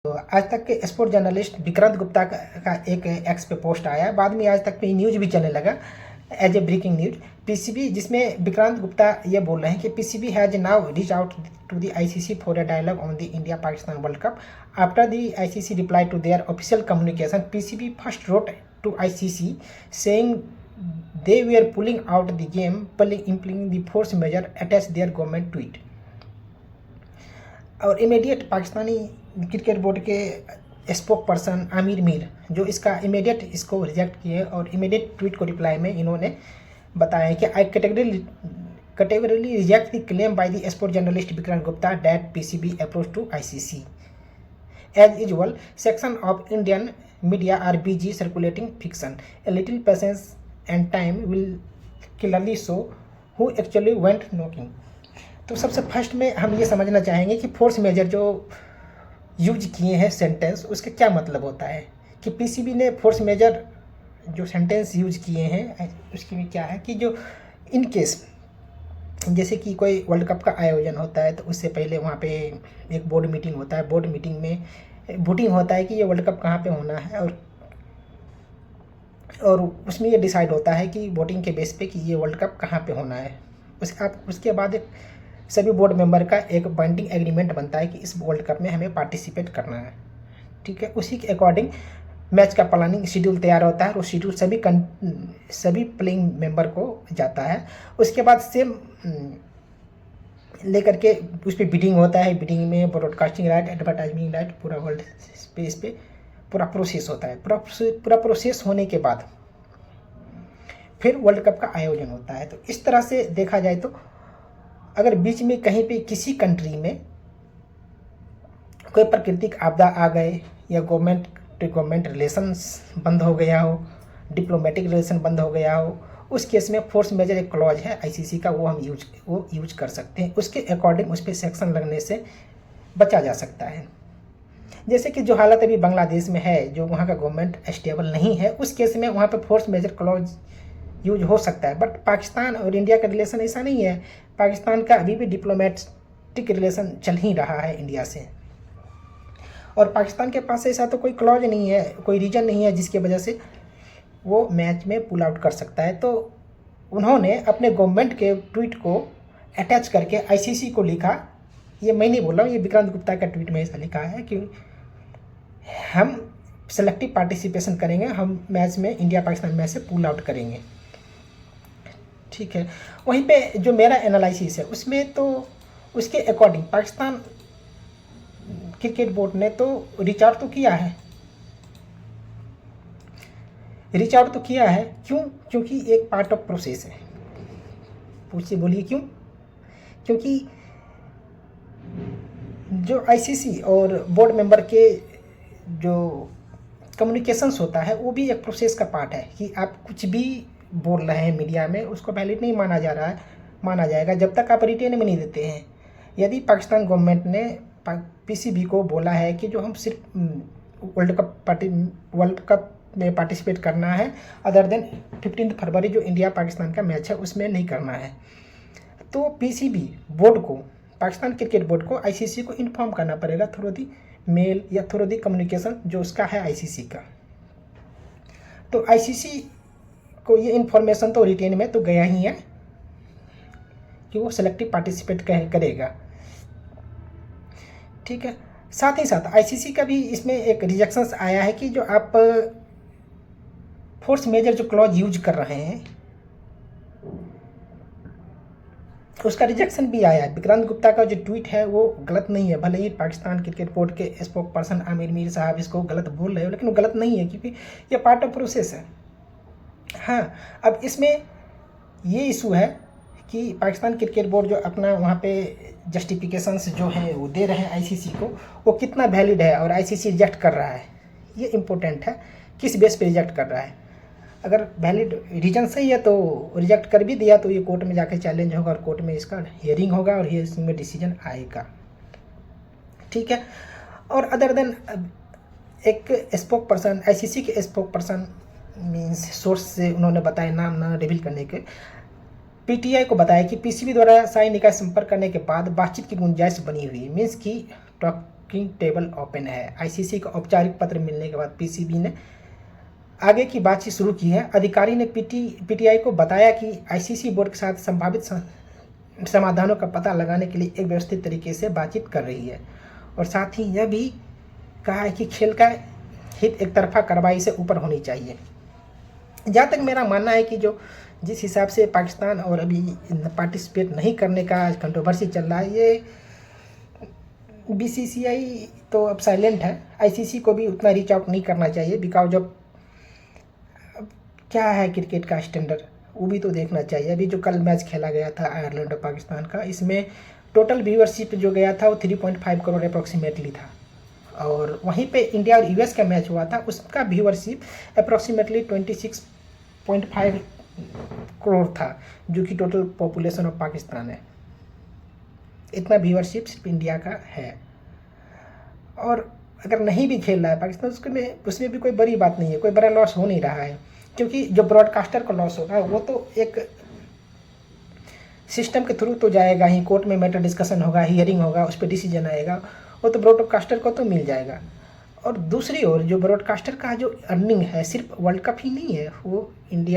तो आज तक के स्पोर्ट जर्नलिस्ट विक्रांत गुप्ता का एक एक्स पे पोस्ट आया, बाद में आज तक पे न्यूज़ भी चलने लगा as a breaking news. PCB, जिसमें विक्रांत गुप्ता ये बोल रहे हैं कि PCB has now reach out to the ICC for a dialogue on the India Pakistan world cup after the ICC reply to their official communication. PCB first wrote to ICC saying they were pulling out the game, implementing the force measure attached their government tweet। और immediate Pakistani cricket board के spoke person Aamir Mir जो इसका immediate इसको reject किए और immediate tweet को reply में इन्होंने बताया कि I categorically reject the claim by the sport journalist Vikrant Gupta that PCB approach to ICC as usual section of Indian media are busy circulating fiction, a little patience and time will clearly show who actually went knocking। तो सबसे first में हम ये समझना चाहेंगे कि force major जो use किए हैं सेंटेंस, उसका क्या मतलब होता है। कि पीसीबी ने फोर्स मेजर जो सेंटेंस यूज किए हैं उसके में क्या है कि जो इन केस जैसे कि कोई वर्ल्ड कप का आयोजन होता है तो उससे पहले वहाँ पे एक बोर्ड मीटिंग होता है, बोर्ड मीटिंग में वोटिंग होता है कि ये वर्ल्ड कप कहाँ पे होना है और उसमें ये डिसाइड होता है कि वोटिंग के बेस पे कि ये वर्ल्ड कप कहाँ पे होना है। उसके बाद एक सभी बोर्ड मेंबर का एक बाइंडिंग एग्रीमेंट बनता है कि इस वर्ल्ड कप में हमें पार्टिसिपेट करना है, ठीक है। उसी के अकॉर्डिंग मैच का प्लानिंग शेड्यूल तैयार होता है और शेड्यूल सभी प्लेइंग मेंबर को जाता है। उसके बाद सेम लेकर के उस पर बिडिंग होता है, बिडिंग में ब्रॉडकास्टिंग राइट, एडवर्टाइजिंग राइट, पूरा वर्ल्ड स्पेस पे पूरा प्रोसेस होता है। पूरा प्रोसेस होने के बाद फिर वर्ल्ड कप का आयोजन होता है। तो इस तरह से देखा जाए तो अगर बीच में कहीं पे किसी कंट्री में कोई प्राकृतिक आपदा आ गए या गवर्नमेंट टू गवर्नमेंट रिलेशंस बंद हो गया हो, डिप्लोमेटिक रिलेशन बंद हो गया हो, उस केस में फोर्स मेजर एक क्लॉज है आईसीसी का, वो हम यूज कर सकते हैं। उसके अकॉर्डिंग उस पर सेक्शन लगने से बचा जा सकता है। जैसे कि जो हालत अभी बांग्लादेश में है, जो वहाँ का गवर्नमेंट स्टेबल नहीं है, उस केस में वहाँ पे फोर्स मेजर क्लॉज यूज हो सकता है। बट पाकिस्तान और इंडिया का रिलेशन ऐसा नहीं है। पाकिस्तान का अभी भी डिप्लोमेटिक रिलेशन चल ही रहा है इंडिया से, और पाकिस्तान के पास ऐसा तो कोई क्लॉज नहीं है, कोई रीजन नहीं है जिसकी वजह से वो मैच में पुल आउट कर सकता है। तो उन्होंने अपने गवर्नमेंट के ट्वीट को अटैच करके आईसीसी को लिखा, ये मैं नहीं बोल रहा हूँ, ये विक्रांत गुप्ता का ट्वीट में ऐसा लिखा है कि हम सेलेक्टिव पार्टिसिपेशन करेंगे, हम मैच में इंडिया पाकिस्तान मैच से पुल आउट करेंगे, ठीक है। वहीं पे जो मेरा एनालिसिस है उसमें तो उसके अकॉर्डिंग पाकिस्तान क्रिकेट बोर्ड ने तो रीच आउट तो किया है, क्यों? क्योंकि एक पार्ट ऑफ प्रोसेस है। पूछिए, बोलिए क्यों? क्योंकि जो आईसीसी और बोर्ड मेंबर के जो कम्युनिकेशंस होता है वो भी एक प्रोसेस का पार्ट है। कि आप कुछ भी बोल रहे हैं मीडिया में, उसको वैलिड नहीं माना जाएगा जब तक आप रिटेन में नहीं देते हैं। यदि पाकिस्तान गवर्नमेंट ने पीसीबी को बोला है कि जो हम सिर्फ वर्ल्ड कप में पार्टिसिपेट करना है, अदर देन 15 फरवरी जो इंडिया पाकिस्तान का मैच है उसमें नहीं करना है, तो पीसीबी बोर्ड को, पाकिस्तान क्रिकेट बोर्ड को आईसीसी को इन्फॉर्म करना पड़ेगा थ्रू दी मेल या थ्रू दी कम्युनिकेशन जो उसका है आईसीसी का। तो आईसीसी को ये इन्फॉर्मेशन तो रिटेन में तो गया ही है कि वो सेलेक्टिव पार्टिसिपेट करेगा, ठीक है। साथ ही साथ आईसीसी का भी इसमें एक रिजेक्शंस आया है कि जो आप फोर्स मेजर जो क्लॉज यूज कर रहे हैं उसका रिजेक्शन भी आया है। विक्रांत गुप्ता का जो ट्वीट है वो गलत नहीं है, भले ही पाकिस्तान क्रिकेट बोर्ड के स्पोक पर्सन आमिर मीर साहब इसको गलत बोल रहे हो, लेकिन वो गलत नहीं है क्योंकि ये पार्ट ऑफ प्रोसेस है। हाँ, अब इसमें ये इशू है कि पाकिस्तान क्रिकेट बोर्ड जो अपना वहाँ पे जस्टिफिकेशंस जो हैं वो दे रहे हैं आईसीसी को, वो कितना वैलिड है और आईसीसी रिजेक्ट कर रहा है, ये इम्पोर्टेंट है। किस बेस पे रिजेक्ट कर रहा है? अगर वैलिड रीजन सही है तो रिजेक्ट कर भी दिया तो ये कोर्ट में जाकर चैलेंज होगा और कोर्ट में इसका हियरिंग होगा और हियरिंग में डिसीजन आएगा, ठीक है। और अदर देन एक स्पोक पर्सन, आईसीसी के स्पोक पर्सन मीन्स सोर्स से उन्होंने बताया, नाम ना रिवील करने के, पीटीआई को बताया कि पीसीबी द्वारा साई निकाय संपर्क करने के बाद बातचीत की गुंजाइश बनी हुई, मीन्स की वर्किंग टेबल ओपन है। आईसीसी का औपचारिक पत्र मिलने के बाद पीसीबी ने आगे की बातचीत शुरू की है। अधिकारी ने पीटीआई को बताया कि आईसीसी बोर्ड के साथ संभावित समाधानों का पता लगाने के लिए एक व्यवस्थित तरीके से बातचीत कर रही है, और साथ ही यह भी कहा है कि खेल का हित एक तरफा कार्रवाई से ऊपर होनी चाहिए। जहाँ तक मेरा मानना है कि जो जिस हिसाब से पाकिस्तान और अभी पार्टिसिपेट नहीं करने का कंट्रोवर्सी चल रहा है, ये बीसीसीआई तो अब साइलेंट है, आईसीसी को भी उतना रीच आउट नहीं करना चाहिए, बिकॉज जब क्या है क्रिकेट का स्टैंडर्ड वो भी तो देखना चाहिए। अभी जो कल मैच खेला गया था आयरलैंड और पाकिस्तान का, इसमें टोटल व्यूअरशिप जो गया था वो 3.5 करोड़ अप्रॉक्सीमेटली था, और वहीं पे इंडिया और यूएस का मैच हुआ था, उसका व्यूअरशिप अप्रॉक्सीमेटली 26.5 करोड़ था, जो कि टोटल पॉपुलेशन ऑफ पाकिस्तान है। इतना व्यूअरशिप सिर्फ इंडिया का है, और अगर नहीं भी खेल रहा है पाकिस्तान उसमें भी कोई बड़ी बात नहीं है, कोई बड़ा लॉस हो नहीं रहा है, क्योंकि जो ब्रॉडकास्टर को लॉस होगा वो तो एक सिस्टम के थ्रू तो जाएगा ही, कोर्ट में मैटर डिस्कशन होगा, हियरिंग होगा, उस पर डिसीजन आएगा, वो तो ब्रॉडकास्टर को तो मिल जाएगा। और दूसरी ओर जो ब्रॉडकास्टर का जो अर्निंग है सिर्फ वर्ल्ड कप ही नहीं है, वो इंडिया